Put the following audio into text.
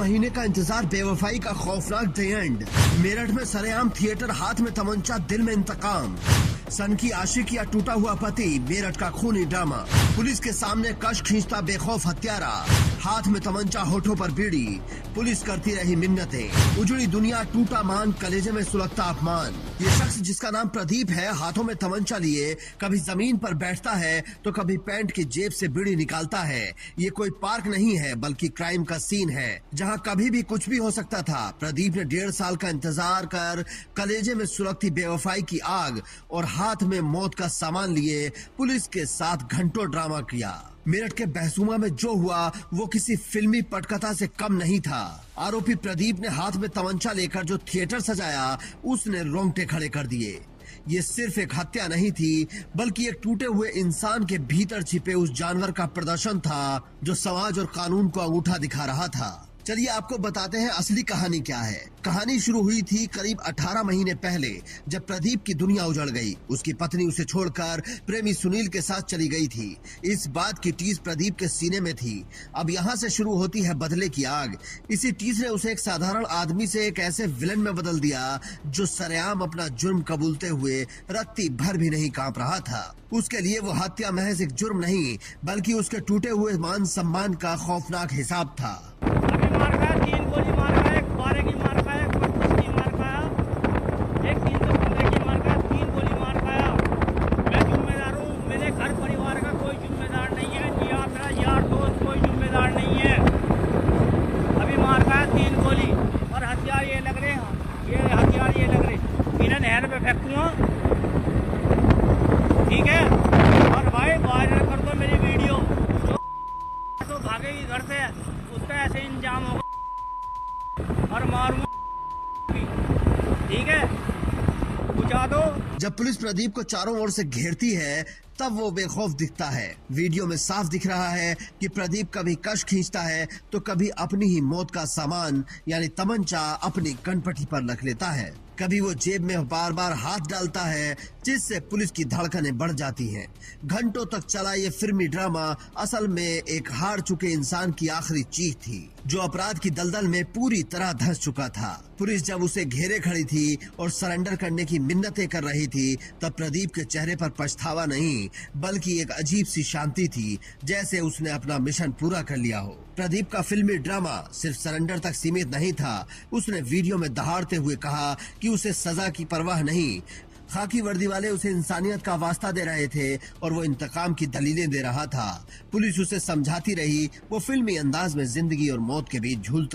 महीने का इंतजार, बेवफाई का खौफनाक द एंड। मेरठ में सरेआम थिएटर, हाथ में तमंचा, दिल में इंतकाम। सन की आशिक या टूटा हुआ पति, मेरठ का खूनी ड्रामा। पुलिस के सामने कश खींचता बेखौफ हत्यारा, हाथ में तमंचा, होठों पर बीड़ी। पुलिस करती रही मिन्नतें, उजड़ी दुनिया, टूटा मान, कलेजे में सुलगता अपमान। ये शख्स जिसका नाम प्रदीप है, हाथों में तमंचा लिए कभी जमीन पर बैठता है तो कभी पैंट की जेब से बीड़ी निकालता है। ये कोई पार्क नहीं है बल्कि क्राइम का सीन है, जहां कभी भी कुछ भी हो सकता था। प्रदीप ने 1.5 साल का इंतजार कर कलेजे में सुलगती बेवफाई की आग और हाथ में मौत का सामान लिए पुलिस के साथ घंटों ड्रामा किया। मेरठ के बहसूमा में जो हुआ वो किसी फिल्मी पटकथा से कम नहीं था। आरोपी प्रदीप ने हाथ में तमंचा लेकर जो थिएटर सजाया, उसने रोंगटे खड़े कर दिए। ये सिर्फ एक हत्या नहीं थी बल्कि एक टूटे हुए इंसान के भीतर छिपे उस जानवर का प्रदर्शन था जो समाज और कानून को अंगूठा दिखा रहा था। चलिए आपको बताते हैं असली कहानी क्या है। कहानी शुरू हुई थी करीब 18 महीने पहले, जब प्रदीप की दुनिया उजड़ गई। उसकी पत्नी उसे छोड़कर प्रेमी सुनील के साथ चली गई थी। इस बात की टीस प्रदीप के सीने में थी। अब यहाँ से शुरू होती है बदले की आग। इसी टीस ने उसे एक साधारण आदमी से एक ऐसे विलन में बदल दिया जो सरेआम अपना जुर्म कबूलते हुए रत्ती भर भी नहीं कांप रहा था। उसके लिए वो हत्या महज एक जुर्म नहीं बल्कि उसके टूटे हुए मान सम्मान का खौफनाक हिसाब था। नहर पे फेंकूंगा, ठीक है। और भाई वायरल कर दो मेरी वीडियो, जो भागेगी घर से उसका ऐसे इंजाम होगा और मारूंगा, ठीक है, बुझा दो। जब पुलिस प्रदीप को चारों ओर से घेरती है तब वो बेखौफ दिखता है। वीडियो में साफ दिख रहा है कि प्रदीप कभी कश खींचता है तो कभी अपनी ही मौत का सामान यानी तमंचा अपनी कनपटी पर रख लेता है। कभी वो जेब में बार बार हाथ डालता है जिससे पुलिस की धड़कनें बढ़ जाती हैं। घंटों तक चला ये फिल्मी ड्रामा असल में एक हार चुके इंसान की आखिरी चीख थी जो अपराध की दलदल में पूरी तरह धंस चुका था। पुलिस जब उसे घेरे खड़ी थी और सरेंडर करने की मिन्नतें कर रही थी तब प्रदीप के चेहरे पर पछतावा नहीं बल्कि एक अजीब सी शांति थी, जैसे उसने अपना मिशन पूरा कर लिया हो। प्रदीप का फिल्मी ड्रामा सिर्फ सरेंडर तक सीमित नहीं था। उसने वीडियो में दहाड़ते हुए कहा कि उसे सजा की परवाह नहीं। खाकी वर्दी वाले उसे इंसानियत का वास्ता दे रहे थे और वो इंतकाम की दलीलें दे रहा था। पुलिस उसे समझाती रही, वो फिल्मी अंदाज में जिंदगी और मौत के बीच झूलता